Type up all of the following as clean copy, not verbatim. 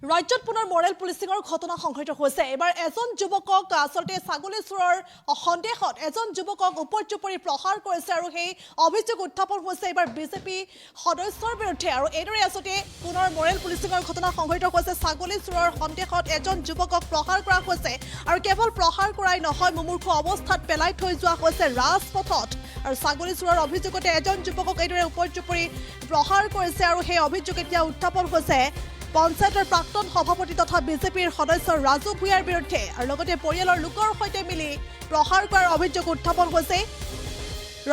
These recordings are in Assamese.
ৰাজ্যত পুনৰ মৰেল পুলিচিঙৰ ঘটনা সংঘটিত হৈছে। এবাৰ এজন যুৱকক আসলতে ছাগলী চোৰৰ সন্দেহত এজন যুৱকক উপৰ্যুপৰি প্ৰহাৰ কৰিছে আৰু সেই অভিযোগ উত্থাপন হৈছে এবাৰ বিজেপি সদস্যৰ বিৰুদ্ধে। আৰু এইদৰে আসলতে পুনৰ মৰেল পুলিচিঙৰ ঘটনা সংঘটিত হৈছে। ছাগলী চোৰৰ সন্দেহত এজন যুৱকক প্ৰহাৰ কৰা হৈছে আৰু কেৱল প্ৰহাৰ কৰাই নহয়, মুমূৰ্ষু অৱস্থাত পেলাই থৈ যোৱা হৈছে ৰাজপথত। আৰু ছাগলী চোৰৰ অভিযোগতে এজন যুৱকক এইদৰে উপৰ্যুপৰি প্ৰহাৰ কৰিছে আৰু সেই অভিযোগ এতিয়া উত্থাপন হৈছে পঞ্চায়তৰ প্ৰাক্তন সভাপতি তথা বিজেপিৰ সদস্য ৰাজু ভূঞাৰ বিৰুদ্ধে। আৰু লগতে পৰিয়ালৰ লোকৰ সৈতে মিলি প্ৰহাৰ কৰাৰ অভিযোগ উত্থাপন হৈছে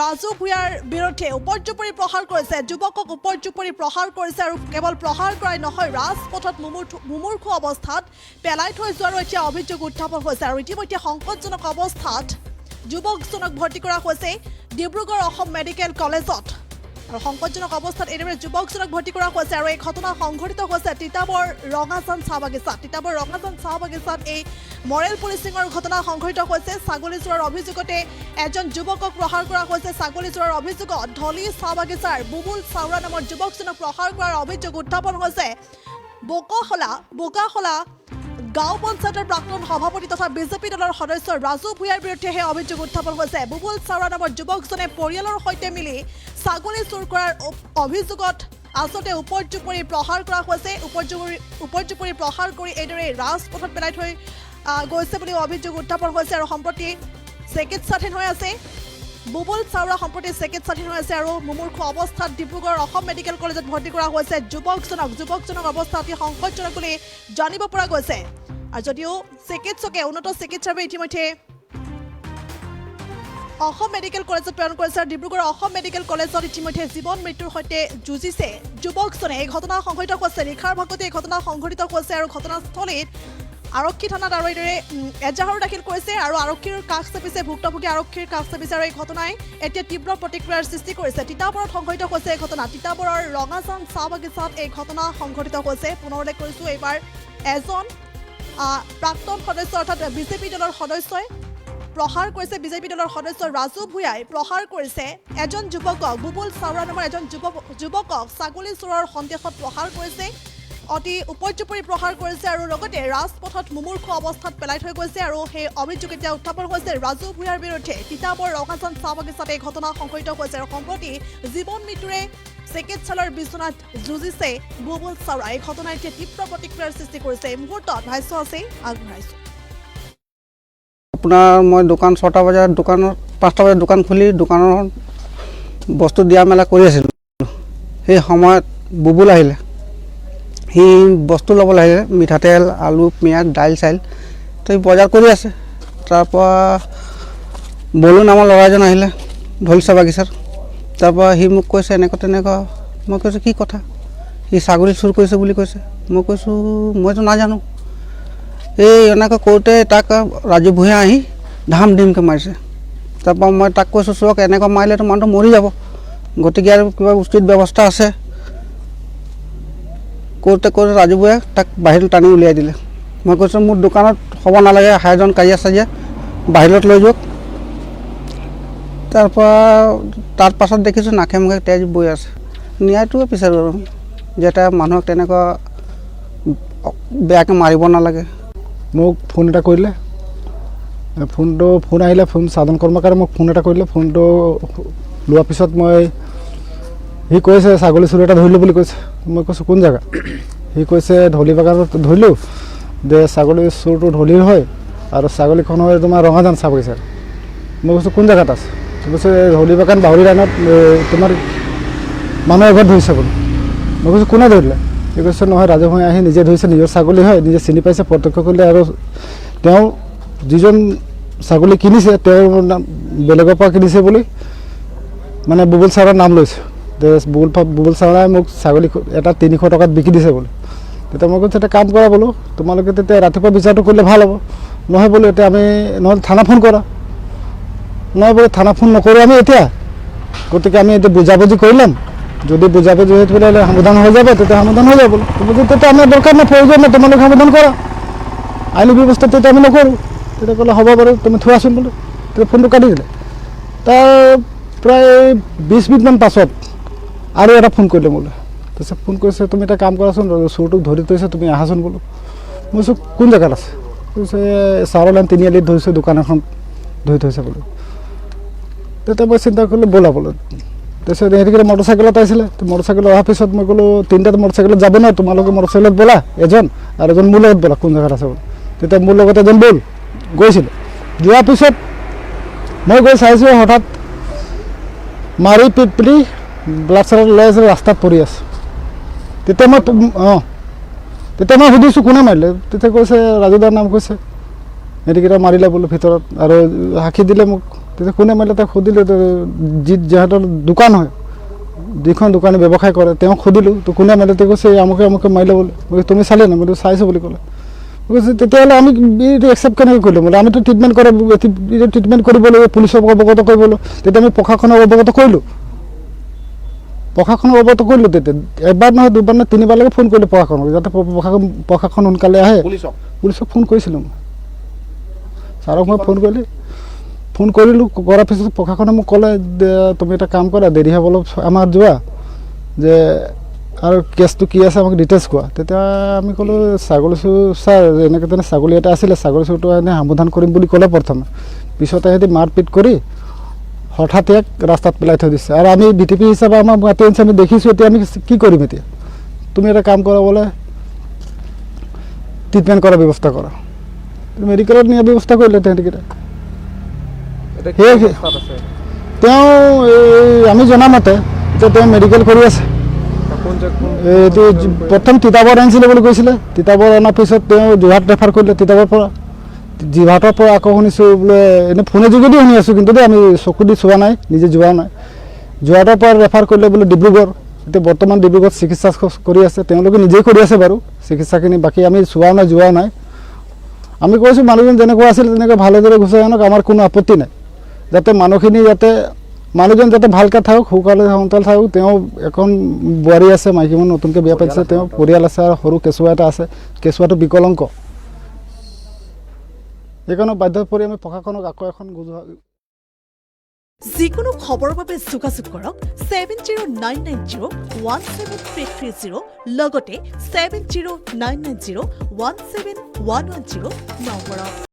ৰাজু ভূঞাৰ বিৰুদ্ধে। উপৰ্যুপৰি প্ৰহাৰ কৰিছে, যুৱকক উপৰ্যুপৰি প্ৰহাৰ কৰিছে আৰু কেৱল প্ৰহাৰ কৰাই নহয়, ৰাজপথত মুমূৰ্ষু অৱস্থাত পেলাই থৈ যোৱাৰো এতিয়া অভিযোগ উত্থাপন হৈছে। আৰু ইতিমধ্যে সংকটজনক অৱস্থাত যুৱকজনক ভৰ্তি কৰা হৈছে ডিব্ৰুগড় অসম মেডিকেল কলেজত। আৰু সংকটজনক অৱস্থাত এইদৰে যুৱকজনক ভৰ্তি কৰা হৈছে। আৰু এই ঘটনা সংঘটিত হৈছে তিতাবৰ ৰঙাজান চাহ বাগিচাত। তিতাবৰ ৰঙাজান চাহ বাগিচাত এই মৰেল পুলিচিঙৰ ঘটনা সংঘটিত হৈছে। ছাগলী চোৰৰ অভিযোগতে এজন যুৱকক প্ৰহাৰ কৰা হৈছে। ছাগলী চোৰৰ অভিযোগত ধলি চাহ বাগিচাৰ বুবুল চাওৰা নামৰ যুৱকজনক প্ৰহাৰ কৰাৰ অভিযোগ উত্থাপন হৈছে বোকাখলা গাঁও পঞ্চায়তৰ প্ৰাক্তন সভাপতি তথা বিজেপি দলৰ সদস্য ৰাজু ভূঞাৰ বিৰুদ্ধেহে অভিযোগ উত্থাপন হৈছে। বুবুল চাওৰা নামৰ যুৱকজনে পৰিয়ালৰ সৈতে মিলি ছাগলী চোৰ কৰাৰ অভিযোগত আসলতে উপৰ্যুপৰি প্ৰহাৰ কৰা হৈছে। উপৰ্যুপৰি প্ৰহাৰ কৰি এইদৰে ৰাজপথত পেলাই থৈ গৈছে বুলি অভিযোগ উত্থাপন হৈছে। আৰু সম্প্ৰতি চিকিৎসাধীন হৈ আছে বুবুল চাওৰা, সম্প্ৰতি চিকিৎসাধীন হৈ আছে আৰু মুমূৰ্ষু অৱস্থাত ডিব্ৰুগড় অসম মেডিকেল কলেজত ভৰ্তি কৰা হৈছে যুৱকজনক অৱস্থা অতি সংকটজনক বুলি জানিব পৰা গৈছে। আৰু যদিও চিকিৎসকে উন্নত চিকিৎসাৰ বাবে ইতিমধ্যে অসম মেডিকেল কলেজত প্ৰেৰণ কৰিছে আৰু ডিব্ৰুগড় অসম মেডিকেল কলেজত ইতিমধ্যে জীৱন মৃত্যুৰ সৈতে যুঁজিছে যুৱকজনে। এই ঘটনা সংঘটিত হৈছে নিশাৰ ভাগতে এই ঘটনা সংঘটিত হৈছে আৰু ঘটনাস্থলীত আৰক্ষী থানাত আৰু এইদৰে এজাহাৰো দাখিল কৰিছে আৰু আৰক্ষীৰ কাষ চাপিছে, ভুক্তভোগী আৰক্ষীৰ কাষ চাপিছে। আৰু এই ঘটনাই এতিয়া তীব্ৰ প্ৰতিক্ৰিয়াৰ সৃষ্টি কৰিছে। তিতাবৰত সংঘটিত হৈছে এই ঘটনা। তিতাবৰৰ ৰঙাজান চাহ বাগিচাত এই ঘটনা সংঘটিত হৈছে। পুনৰ উল্লেখ কৰিছোঁ, এইবাৰ এজন প্ৰাক্তন সদস্য অৰ্থাৎ বিজেপি দলৰ সদস্যই প্ৰহাৰ কৰিছে। বিজেপি দলৰ সদস্য ৰাজু ভূঞাই প্ৰহাৰ কৰিছে এজন যুৱকক, বুবুল চাওৰা নামৰ এজন যুৱকক ছাগলী চোৰৰ সন্দেহত প্ৰহাৰ কৰিছে, অতি উপৰ্যুপৰি প্ৰহাৰ কৰিছে আৰু লগতে ৰাজপথত মুমূৰ্ষু অৱস্থাত পেলাই থৈ গৈছে। আৰু সেই অভিযোগ এতিয়া উত্থাপন হৈছে ৰাজু ভূঞাৰ বিৰুদ্ধে। তিতাবৰ ৰঙাজান চাহ বাগিচাত এই ঘটনা সংঘটিত হৈছে আৰু সম্প্ৰতি জীৱন মৃত্যুৰে চিকিৎসালয়ৰ বিচনাত যুঁজিছে বুবুল চাওৰা। এই ঘটনাই এতিয়া তীব্ৰ প্ৰতিক্ৰিয়াৰ সৃষ্টি কৰিছে। এই মুহূৰ্তত ভাষ্য আছে আগবঢ়াইছোঁ। আপোনাৰ মই দোকান 6টা বজাত দোকানত 5টা বজাত দোকান খুলি দোকানৰ বস্তু দিয়া মেলা কৰি আছিলোঁ। সেই সময়ত বুবুল আহিলে, সি বস্তু ল'বলৈ আহিলে, মিঠাতেল, আলু, পিঁয়াজ, দাইল চাইল তো সি বজাৰ কৰি আছে। তাৰপৰা বলু নামৰ ল'ৰা এজন আহিলে ধলি চাহ বাগিচাৰ। তাৰপৰা সি মোক কৈছে এনেকুৱা তেনেকুৱা। মই কৈছোঁ কি কথা? সি ছাগলী চুৰ কৰিছে বুলি কৈছে। মই কৈছোঁ মইতো নাজানো। এই এনেকৈ কৰোঁতে তাক ৰাজু ভূঞা আহি ধাম ধিমকৈ মাৰিছে। তাৰপৰা মই তাক কৈছোঁ চোৱক, এনেকুৱা মাৰিলেতো মানুহটো মৰি যাব, গতিকে আৰু কিবা উচিত ব্যৱস্থা আছে। কৰোঁতে ৰাজু ভূঞাই তাক বাহিৰত টানি উলিয়াই দিলে। মই কৈছোঁ মোৰ দোকানত হ'ব নালাগে, হাইজন কাজিয়া চাজিয়া, বাহিৰত লৈ যাওক। তাৰপৰা তাৰ পাছত দেখিছোঁ নাকে মুখে তেজ বৈ আছে। ন্যায়টোৱে বিচাৰোঁ আৰু যাতে মানুহক তেনেকুৱা বেয়াকৈ মাৰিব নালাগে। মোক ফোন এটা কৰিলে, ফোন আহিলে, ফোন সাধন কৰ্মকাৰে মোক ফোন এটা কৰিলে। ফোনটো লোৱাৰ পিছত সি কৈছে ছাগলী চুৰ এটা ধৰিলোঁ বুলি কৈছে। মই কৈছোঁ কোন জেগা? সি কৈছে ধলি বাগানত ধৰিলোঁ, যে ছাগলী চুৰটো ধলিৰ হয় আৰু ছাগলীখন হয় তোমাৰ ৰঙাজান চাহ বাগিচাৰ। মই কৈছোঁ কোন জেগাত আছে? কৈছে ধলি বাগান বাউৰী লাইনত তোমাৰ মানুহে ঘৰত ধৰিছে বোলো। মই কৈছোঁ কোনে ধৰিলে? সি কৈছে নহয়, ৰাজু ভূঞাই আহি নিজে ধৰিছে, নিজৰ ছাগলী হয়, নিজে চিনি পাইছে, প্ৰত্যক্ষ কৰিলে। আৰু তেওঁ যিজন ছাগলী কিনিছে তেওঁৰ নাম বেলেগৰ পৰা কিনিছে বুলি মানে বুবুল চাওৰাৰ নাম লৈছে। বুবুল চাওৰাই মোক ছাগলী এটা 300 টকাত বিকি দিছে বোলো। তেতিয়া মই কৈছোঁ এটা কাম কৰা বোলো, তোমালোকে তেতিয়া ৰাতিপুৱা বিচাৰটো কৰিলে ভাল হ'ব। নহয় বোলো এতিয়া আমি নহ'লে থানা ফোন কৰা। নহয় বোলো থানা ফোন নকৰোঁ আমি এতিয়া, গতিকে আমি এতিয়া বুজাবুজি কৰি ল'ম। যদি বুজাবুজি হৈ পেলাই সমাধান হৈ যাব তেতিয়া সমাধান হৈ যাব বোলো। তেতিয়া আমাৰ দৰকাৰ নাই, প্ৰয়োজন নাই, তোমালোকে সমাধান কৰা, আইনী ব্যৱস্থা তেতিয়া আমি নকৰোঁ। তেতিয়া ক'লে হ'ব বাৰু, তুমি থোৱাচোন বোলো। তেতিয়া ফোনটো কাটি দিলে। তাৰ প্ৰায় 20 মিনিটমান পাছত আৰু এটা ফোন কৰিলে মোলৈ। তাৰপিছত ফোন কৰিছে তুমি এটা কাম কৰাচোন চোৰটোক ধৰি থৈছে তুমি আহাচোন বোলো মই কৈছোঁ কোন জেগাত আছে কৈছে চাউলৰ লাইন তিনিআলিত ধৰিছোঁ দোকান এখন ধৰি থৈছে বোলো তেতিয়া মই চিন্তা কৰিলোঁ ব'লা বোলো তাৰপিছত সিহঁতিকেইটা মটৰচাইকেলত আহিছিলে মটৰচাইকেলত অহাৰ পিছত মই ক'লোঁ তিনিটাত মটৰচাইকেলত যাব নহয় তোমালোকে মটৰচাইকেলত ব'লা এজন আৰু এজন মোৰ লগত ব'লা কোন জেগাত আছে বোলো তেতিয়া মোৰ লগত এজন ব'ল গৈছিলোঁ যোৱাৰ পিছত মই গৈ চাইছোঁ হঠাৎ মাৰি পিট পিটি ব্লাড চালাড লৈ আছে ৰাস্তাত পৰি আছে তেতিয়া মই সুধিছোঁ কোনে মাৰিলে তেতিয়া কৈছে ৰাজুদাৰ নাম কৈছে সিহঁতিকেইটা মাৰিলে বোলো ভিতৰত আৰু সাক্ষী দিলে মোক তেতিয়া কোনে মাৰিলে তাক সুধিলোঁ যিহেতৰ দোকান হয় যিখন দোকানী ব্যৱসায় কৰে তেওঁক সুধিলোঁ তো কোনে মাৰিলে তেওঁ কৈছে আমুকে আমুকে মাৰিলে বোলে তুমি চালে নাই মই চাইছোঁ বুলি ক'লে কৈছে তেতিয়াহ'লে আমি এইটো একচেপ্ট কেনেকৈ কৰিলোঁ বোলে আমিতো ট্ৰিটমেণ্ট কৰিব লাগিব পুলিচক অৱগত কৰিব লাগিব তেতিয়া আমি প্ৰশাসনক অৱগত কৰিলোঁ তেতিয়া এবাৰ নহয় দুবাৰ নহয় তিনিবাৰলৈকে ফোন কৰিলোঁ প্ৰশাসনক যাতে প্ৰশাসন সোনকালে আহে পুলিচক ফোন কৰিছিলোঁ মই ছাৰক মই ফোন কৰিলোঁ কৰাৰ পিছত প্ৰশাসনে মোক ক'লে যে তুমি এটা কাম কৰা দেৰি হ'ব অলপ আমাৰ যোৱা যে আৰু কেছটো কি আছে আমাক ডিটেইলছ কোৱা তেতিয়া আমি ক'লোঁ ছাগলী চোৰ ছাৰ এনেকৈ তেনে ছাগলী এটা আছিলে ছাগলী চোৰটো এনেই সমাধান কৰিম বুলি ক'লে প্ৰথমে পিছতে সিহঁতি মাৰপিট কৰি হঠাৎ ইয়াক ৰাস্তাত পেলাই থৈ দিছে আৰু আমি BTP হিচাপে আমাৰ মাতি আনিছে আমি দেখিছোঁ এতিয়া আমি কি কৰিম এতিয়া তুমি এটা কাম কৰা বোলে ট্ৰিটমেণ্ট কৰাৰ ব্যৱস্থা কৰা মেডিকেলত নিয়াৰ ব্যৱস্থা কৰিলে তেহেঁতিকেইটা তেওঁ আমি জনামতে এতিয়া তেওঁ মেডিকেল কৰি আছে এইটো প্ৰথম তিতাবৰ আনিছিলে বুলি কৈছিলে তিতাবৰ অনাৰ পিছত তেওঁ যোৰহাট ৰেফাৰ কৰিলে তিতাবৰ পৰা যোৰহাটৰ পৰা আকৌ শুনিছোঁ বোলে এনেই ফোনৰ যোগেদি শুনি আছোঁ কিন্তু দেই আমি চকু দি চোৱা নাই নিজে যোৱা নাই যোৰহাটৰ পৰা ৰেফাৰ কৰিলে বোলে ডিব্ৰুগড় এতিয়া বৰ্তমান ডিব্ৰুগড়ত চিকিৎসা কৰি আছে তেওঁলোকে নিজেই কৰি আছে বাৰু চিকিৎসাখিনি বাকী আমি চোৱা নাই যোৱা নাই আমি কৈছোঁ মানুহজন যেনেকুৱা আছিল তেনেকৈ ভালদৰে গুচাই আনক আমাৰ কোনো আপত্তি নাই যাতে মানুহজন যাতে ভালকৈ থাকক সুকালে সন্তাল থাকক তেওঁ এখন বোৱাৰী আছে মাইকী মানুহ নতুনকৈ বিয়া পাতিছে তেওঁ পৰিয়াল আছে আৰু সৰু কেঁচুৱা এটা আছে কেঁচুৱাটো বিকলাংগ সেইকাৰণে বাধ্য পৰি আমি প্ৰশাসনক আকৌ এখন যিকোনো খবৰৰ বাবে যোগাযোগ কৰক 7099017330 লগতে 7099017110 নম্বৰত